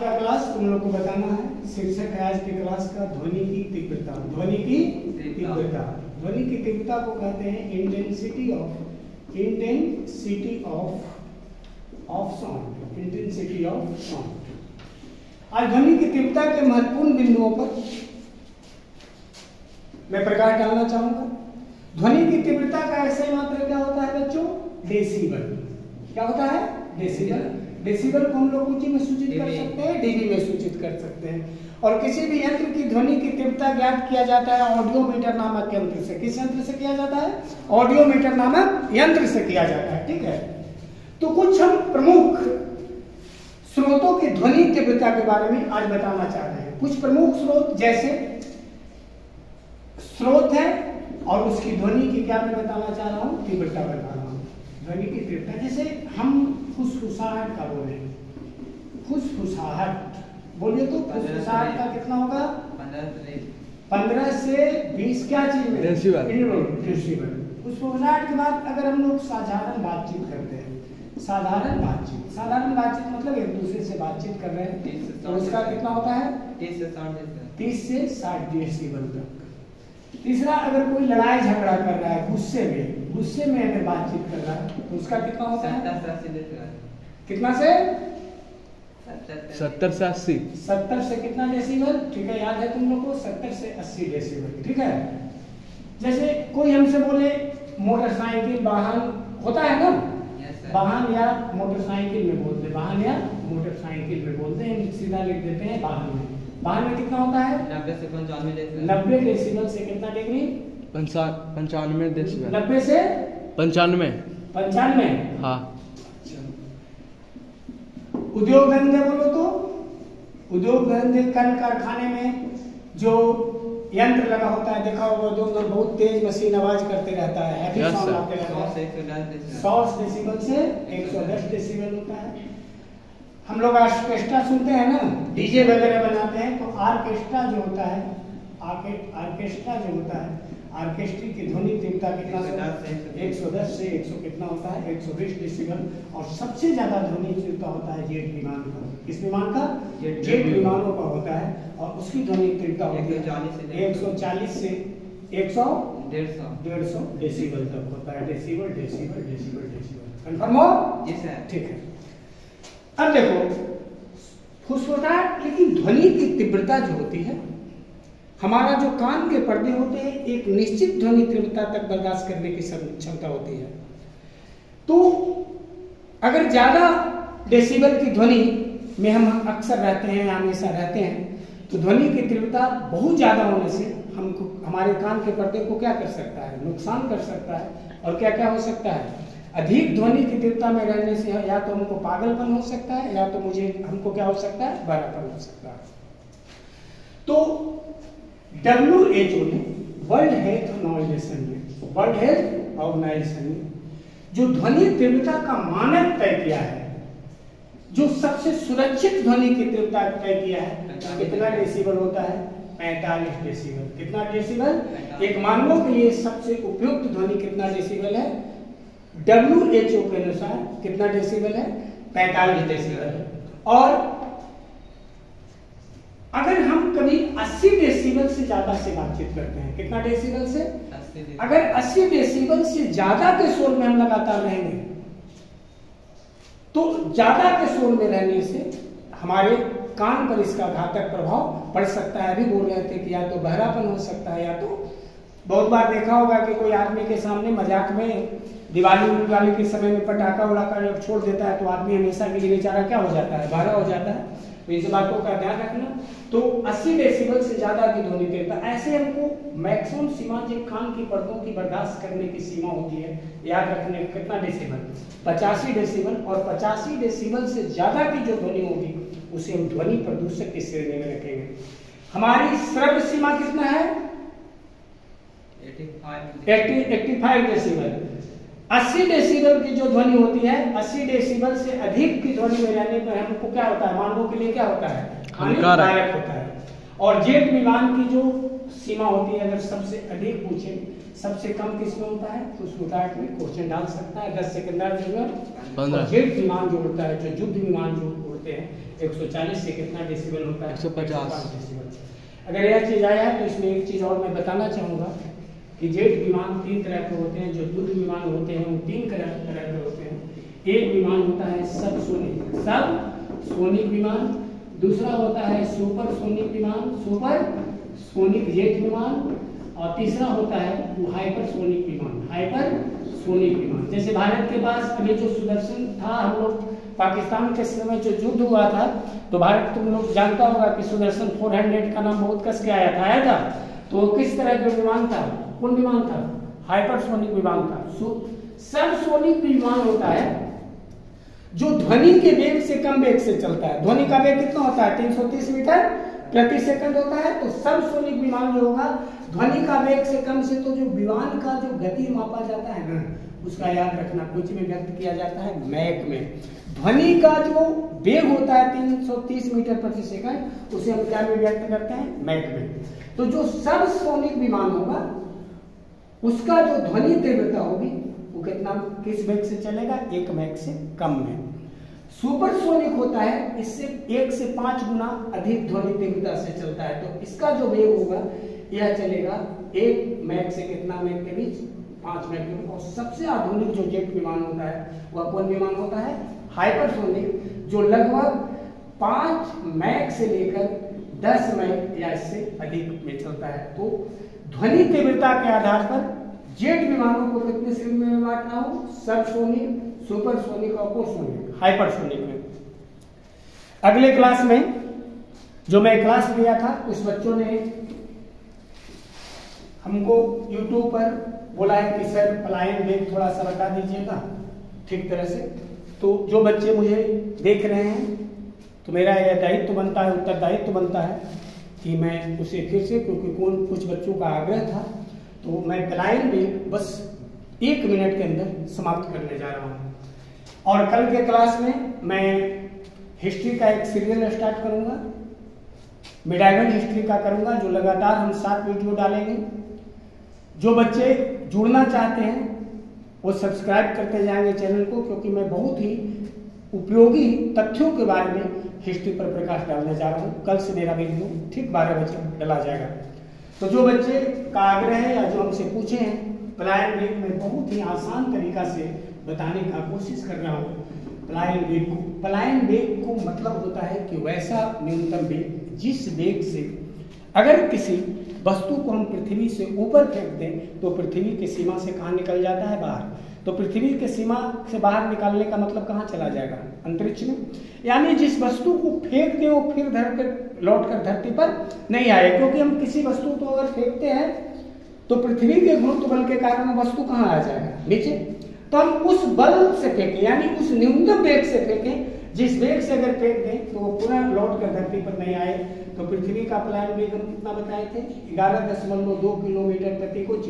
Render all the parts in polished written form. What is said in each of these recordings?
का क्लास तुम लोग को बताना है। शीर्षक है आज के क्लास का ध्वनि की तीव्रता। ध्वनि की तीव्रता, ध्वनि की तीव्रता को कहते हैं intensity of sound. Intensity of sound. आज ध्वनि की तीव्रता के महत्वपूर्ण बिंदुओं पर मैं प्रकाश डालना चाहूंगा। ध्वनि की तीव्रता का ऐसे मात्रा क्या होता है बच्चों? डेसिबल। क्या होता है? डेसिबल। डेसिबल को हम लोग ऊंची में सूचित कर सकते हैं, डीबी में सूचित कर सकते हैं। और किसी भी यंत्र की ध्वनि की तीव्रता ज्ञात किया जाता है ऑडियोमीटर नामक यंत्र से। किस यंत्र से किया जाता है? ऑडियोमीटर नामक यंत्र से किया जाता है। ठीक है, तो कुछ हम प्रमुख स्रोतों की ध्वनि तीव्रता के बारे में आज बताना चाह रहे हैं। कुछ प्रमुख स्रोत जैसे स्रोत है और उसकी ध्वनि की क्या मैं बताना चाह रहा हूं, तीव्रता बता रहा हूं। ध्वनि की तीव्रता जैसे हम फुसफुसाहट का बोले, फुसफुसाहट बोलिए तो फुसफुसाहट का कितना होगा? 15 से 20 क्या चीज में? डेसिबल। फुसफुसाहट के बाद अगर हम लोग साधारण बातचीत करते हैं, साधारण बातचीत मतलब एक दूसरे से बातचीत कर रहे हैं, तो उसका कितना होता है? 30 से 60 डेसिबल तक। तीसरा, अगर कोई लड़ाई झगड़ा कर रहा है गुस्से में अगर बातचीत कर रहा है तो उसका कितना होता है? कितना से? 70 से 80। 70 से कितना डेसिबल? ठीक है, याद है तुम लोग को? 70 से 80 डेसिबल। ठीक है, जैसे कोई हमसे बोले मोटरसाइकिल वाहन होता है ना, वाहन या मोटरसाइकिल में बोलते हैं, वाहन या मोटरसाइकिल में बोलते हैं, सीधा लिख देते हैं वाहन में। वाहन में कितना होता है? 90 से 95 डेसिबल। 90 डेसिबल से कितना डिग्री? 95 डेसिबल। 90 से 95। हाँ। उद्योग धंधे बोलो तो उद्योग धंधे कल कारखाने में जो यंत्र लगा होता है, देखा होगा उद्योग में बहुत तेज मशीन आवाज करते रहता है, हैवी साउंड आते रहता है। 100 डेसिबल से 110 डेसिबल होता है। हम लोग ऑर्केस्ट्रा सुनते हैं ना, डीजे वगैरह बनाते हैं, तो ऑर्केस्ट्रा जो होता है, ऑर्केस्ट्री की ध्वनि तीव्रता कितना? 110 से 100 कितना होता है? 120 डेसिबल। और सबसे ज्यादा ध्वनि तीव्रता होता है जेट विमान का। किस विमान का? जेट विमानों का होता है, और उसकी ध्वनि तीव्रता होती है 140 से 150 डेसिबल तक होता है। डेसिबल। कंफर्म हो? ठीक है। अब देखो फुसफुसाहट, लेकिन ध्वनि की तीव्रता जो होती है, हमारा जो कान के पर्दे होते हैं एक निश्चित ध्वनि तीव्रता तक बर्दाश्त करने की क्षमता होती है। तो अगर ज्यादा डेसिबल की ध्वनि में हम अक्सर रहते हैं या हमेशा रहते हैं, तो ध्वनि की तीव्रता बहुत ज्यादा होने से हमको, हमारे कान के पर्दे को क्या कर सकता है? नुकसान कर सकता है। और क्या क्या हो सकता है? अधिक ध्वनि की तीव्रता में रहने से या तो हमको पागलपन हो सकता है, या तो हमको क्या हो सकता है? बहरापन हो सकता है। तो WHO ने वर्ल्ड हेल्थ ऑर्गेनाइजेशन ने जो ध्वनि तीव्रता का मानक तय किया है, जो सबसे सुरक्षित ध्वनि की तीव्रता तय किया है, कितना डेसिबल होता है? 45 डेसिबल। कितना डेसिबल? एक मानवों के लिए सबसे उपयुक्त ध्वनि कितना डेसिबल है? WHO के अनुसार कितना डेसिबल है? 45 डेसिबल। और अगर हम कभी 80 डेसिबल से ज्यादा से बातचीत करते हैं, कितना डेसिबल से? अगर 80 डेसिबल से ज्यादा के शोर में हम लगातार रहेंगे, तो ज्यादा के शोर में रहने से हमारे कान पर इसका घातक प्रभाव पड़ सकता है। अभी बोल रहे थे कि या तो बहरापन हो सकता है, या तो बहुत बार देखा होगा कि कोई आदमी के सामने मजाक में दिवाली के समय में पटाखा उड़ाकर जब छोड़ देता है, तो आदमी हमेशा के लिए बेचारा क्या हो जाता है? बहरा हो जाता है। तो इस बातों का ध्यान रखना। तो 80 डेसिबल से ज्यादा की ध्वनि तीव्रता, ऐसे हमको मैक्सिमम सीमा जो कान की पर्दों की बर्दाश्त करने की सीमा होती है, याद रखने कितना डेसिबल? 85 डेसिबल। और 85 डेसिबल से ज्यादा की जो ध्वनि होगी उसे हम ध्वनि प्रदूषक की श्रेणी में रखेंगे। हमारी श्रव्य सीमा कितना है? 85 डेसिबल। 80 डेसिबल की जो ध्वनि होती है, 80 डेसिबल से अधिक की ध्वनि में रहने पर हमको क्या होता है? मानवों के लिए क्या होता है? हानिकारक होता है। और जेट विमान की जो सीमा होती है, अगर सबसे अधिक पूछे, सबसे कम किसमें होता है? फुसफुसाहट में क्वेश्चन डाल सकता है 10 सेकंड। जेट विमान जो होता है, जो युद्ध विमान जो होते हैं। 140 से कितना डेसिबल होता है? 150 डेसिबल। अगर यह चीज़ आया है तो इसमें एक चीज़ और मैं बताना चाहूँगा कि जेट विमान 3 तरह के होते हैं। जो युद्ध विमान होते हैं वो 3 तरह के होते हैं। एक विमान होता है सबसोनिक विमान, दूसरा होता है सुपरसोनिक विमान, सुपरसोनिक जेट विमान, और तीसरा होता है वो हाइपरसोनिक विमान। जैसे भारत के पास अभी जो सुदर्शन था, हम लोग पाकिस्तान के समय जो युद्ध हुआ था तो भारत तुम लोग जानता होगा कि सुदर्शन 400 का नाम बहुत कस के आया था। तो किस तरह का विमान था? कौन विमान था? हाइपरसोनिक विमान था। सबसोनिक विमान होता है जो ध्वनि के वेग से कम वेग से चलता है। ध्वनि का वेग कितना होता है? 330 मीटर प्रति सेकंड होता है। तो सबसोनिक विमान जो होगा ध्वनि का वेग से कम से, तो जो विमान का जो गति मापा जाता है ना, उसका याद रखना कुछ में व्यक्त किया जाता है मैक में। ध्वनि का जो वेग होता है 330 मीटर प्रति सेकंड, उसे हम क्या में व्यक्त करते हैं? मैक में। तो जो सबसोनिक विमान होगा उसका जो ध्वनि तीव्रता होगी वो कितना, किस वेग से चलेगा? 1 मैक से कम में। सुपरसोनिक होता है, इससे 1 से 5 गुना अधिक ध्वनि तीव्रता से चलता है। तो इसका जो वेग होगा यह चलेगा 1 मैक से कितना मैक के बीच? 5 मैक के बीच। और सबसे आधुनिक जो जेट विमान होता है वह कौन विमान होता है? हाइपरसोनिक, जो लगभग 5 मैक से लेकर 10 मैक या इससे अधिक में चलता है। तो ध्वनि तीव्रता के आधार पर जेट विमानों को कितने श्रेणी में बांटना हो? सबसोनिक, सुपरसोनिक और कोसोनिक, हाइपरसोनिक में। अगले क्लास में जो मैं क्लास लिया था उस बच्चों ने हमको YouTube पर बोला है कि सर पलायन वेग थोड़ा सा बता दीजिएगा ठीक तरह से। तो जो बच्चे मुझे देख रहे हैं तो मेरा यह दायित्व बनता है, उत्तरदायित्व बनता है कि मैं उसे फिर से, क्योंकि कुछ बच्चों का आग्रह था, तो मैं पलायन वेग बस 1 मिनट के अंदर समाप्त करने जा रहा हूँ। और कल के क्लास में मैं हिस्ट्री का एक सीरियल स्टार्ट करूँगा, मिडाइवल हिस्ट्री का करूँगा, जो लगातार हम 7 वीडियो डालेंगे। जो बच्चे जुड़ना चाहते हैं वो सब्सक्राइब करते जाएंगे चैनल को, क्योंकि मैं बहुत ही उपयोगी तथ्यों के बारे में हिस्ट्री पर प्रकाश डालने जा रहा हूँ। कल से मेरा वीडियो ठीक 12 बजे डाला जाएगा। तो जो बच्चे का आग्रह है या जो हमसे पूछे हैं, पलायन वेग में बहुत ही आसान तरीका से बताने का कोशिश कर रहा हूँ। पलायन वेग को मतलब होता है कि वैसा न्यूनतम वेग जिस वेग से अगर किसी वस्तु को हम पृथ्वी से ऊपर फेंक दें तो पृथ्वी की सीमा से कहाँ निकल जाता है? बाहर। तो पृथ्वी की सीमा से बाहर निकालने का मतलब कहाँ चला जाएगा? अंतरिक्ष में। यानी जिस वस्तु को फेंक दें वो फिर लौट कर धरती पर नहीं आए, क्योंकि हम किसी वस्तु को अगर फेंकते हैं तो पृथ्वी के गुरुत्व बल के कारण वस्तु कहाँ आ जाएगा? नीचे। तो हम उस बल से फेंकें, यानी उस न्यूनतम वेग से फेंकें जिस वेग से अगर फेंक दें तो वो पुनः लौट कर धरती पर नहीं आए। तो पृथ्वी का पलायन वेग हम कितना बताए थे? 11.2 किलोमीटर प्रति कुछ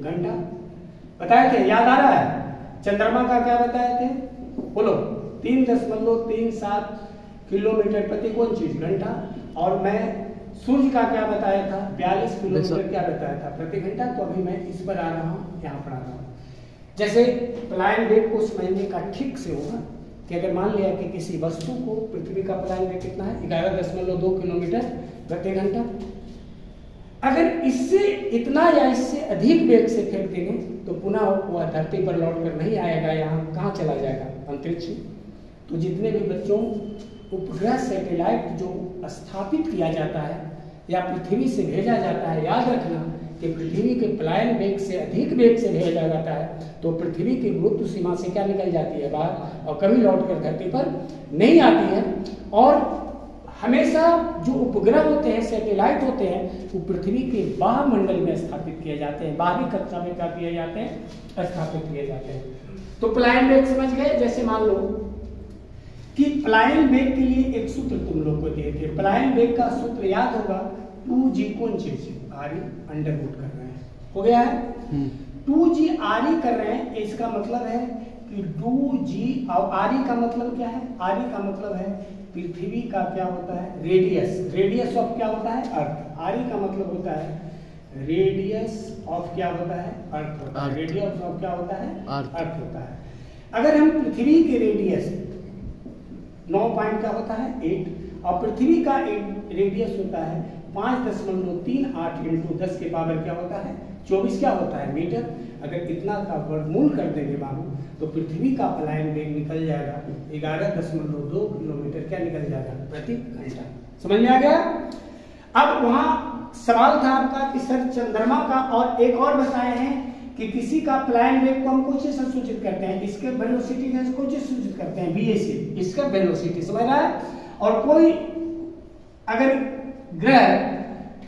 घंटा बताए थे, याद आ रहा है? चंद्रमा का क्या बताए थे? बोलो। 3.37 किलोमीटर प्रति कौन चीज घंटा। और मैं सूर्य का क्या बताया था? 42 किलोमीटर क्या बताया था प्रति घंटा। तो अभी मैं इस पर आ रहा हूँ, यहाँ पर आ रहा हूँ। जैसे पलायन वेग को समझने का ठीक से होगा कि अगर मान लिया कि किसी वस्तु को पृथ्वी का पलायन वेग कितना है? 11.2 किलोमीटर प्रति घंटा। अगर इससे इतना या इससे अधिक वेग से फेंक देंगे तो पुनः वह धरती पर लौट कर नहीं आएगा, यहाँ कहाँ चला जाएगा? अंतरिक्ष। तो जितने भी बच्चों उपग्रह सैटेलाइट जो स्थापित किया जाता है या पृथ्वी से भेजा जाता है, याद रखना कि पृथ्वी के पलायन वेग से अधिक वेग से भेजा जाता है तो पृथ्वी की गुरुत्व सीमा से क्या निकल जाती है? बाहर, और कभी लौट कर धरती पर नहीं आती है। और हमेशा जो उपग्रह होते हैं, सैटेलाइट होते हैं, वो पृथ्वी के बाह्यमंडल में स्थापित किए जाते हैं, बाहरी कक्षा में क्या किए जाते हैं? स्थापित किए जाते हैं। तो पलायन वेग समझ गए। जैसे मान लो कि पलायन वेग के लिए एक सूत्र तुम लोग को दिए थे। पलायन वेग का सूत्र याद होगा, 2g कौन चीज? आरी अंडर रूट कर रहे हैं, हो गया है। 2g आरी कर रहे हैं, इसका मतलब है कि 2g, और आरी का मतलब क्या है? आरी का मतलब है पृथ्वी का क्या होता है? रेडियस। रेडियस ऑफ क्या होता है? अर्थ। आरी का मतलब होता है रेडियस ऑफ क्या होता है? अर्थ होता है। रेडियस ऑफ क्या होता है? अर्थ होता है। अगर हम पृथ्वी के रेडियस 9 पॉइंट क्या होता है 8, और पृथ्वी का एक रेडियस होता है 5.38 इंटू 10 के पावर क्या होता है 24 क्या होता है मीटर। अगर इतना का वर्गमूल कर देंगे बाबू तो पृथ्वी का पलायन वेग निकल जाएगा 11.2 किलोमीटर क्या निकल जाएगा प्रति घंटा। समझ में आ गया। अब वहां सवाल था आपका कि सर चंद्रमा का और एक और बताए हैं कि किसी का पलायन वेग को हम कुछ सूचित करते हैं, इसके वेलोसिटी को कुछ सूचित करते हैं VAC, इसका वेलोसिटी समझ रहा है। और कोई अगर ग्रह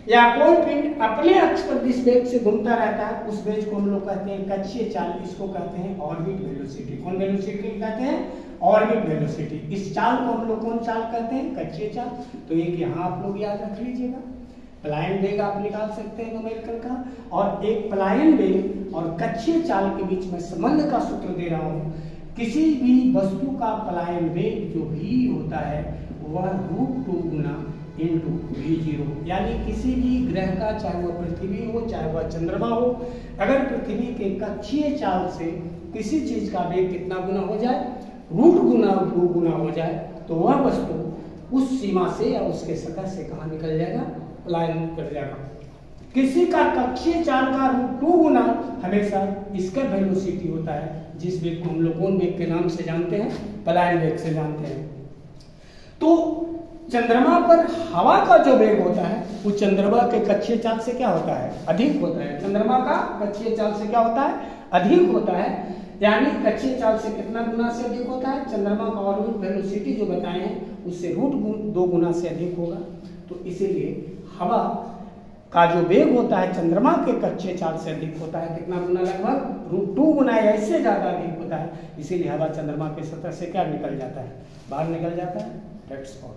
या कोई पिंड अपने अक्ष पर जिस वेग से घूमता रहता है उस वेग को हम लोग कहते हैं कक्षीय चाल, इसको कहते हैं ऑर्बिट वेलोसिटी। कौन वेलोसिटी कहते हैं ऑर्बिट वेलोसिटी। इस चाल को हम लोग कौन चाल कहते हैं कक्षीय चाल। तो एक यहाँ आप लोग याद रख लीजिएगा, पलायन वेग आप निकाल सकते हैं न्यूमेरिकल का, और एक पलायन वेग और कक्षीय चाल के बीच में संबंध का सूत्र दे रहा हूं। किसी भी वस्तु का पलायन वेग जो भी होता है वह √2 गुना इंटू V0, यानी किसी भी ग्रह का चाहे वह पृथ्वी हो चाहे वह चंद्रमा हो, अगर पृथ्वी के कक्षीय चाल से किसी चीज का वेग कितना गुना हो जाए √2 गुना हो जाए तो वह वस्तु उस सीमा से या उसके सतह से कहाँ निकल जाएगा पलायन कर जाएगा। किसी का कक्षीय चाल का √2 गुना हमेशा इसका वेलोसिटी होता है, जिस वेग को हम लोग कौन वेग के नाम से जानते हैं पलायन वेग से जानते हैं। तो चंद्रमा पर हवा का जो वेग होता है वो चंद्रमा के कक्षीय चाल से क्या होता है अधिक होता है। चंद्रमा का कक्षीय चाल से क्या होता है अधिक होता है, यानी कक्षीय चाल से कितना गुना से अधिक होता है चंद्रमा का ऑर्बिट वेलोसिटी जो बताए हैं उससे √2 गुना से अधिक होगा। तो इसीलिए हवा का जो वेग होता है चंद्रमा के कक्षीय चाल से अधिक होता है, कितना गुना लगभग √2 गुना या इससे ज्यादा अधिक होता है। इसीलिए हवा चंद्रमा के सतह से क्या निकल जाता है बाहर निकल जाता है। That's all.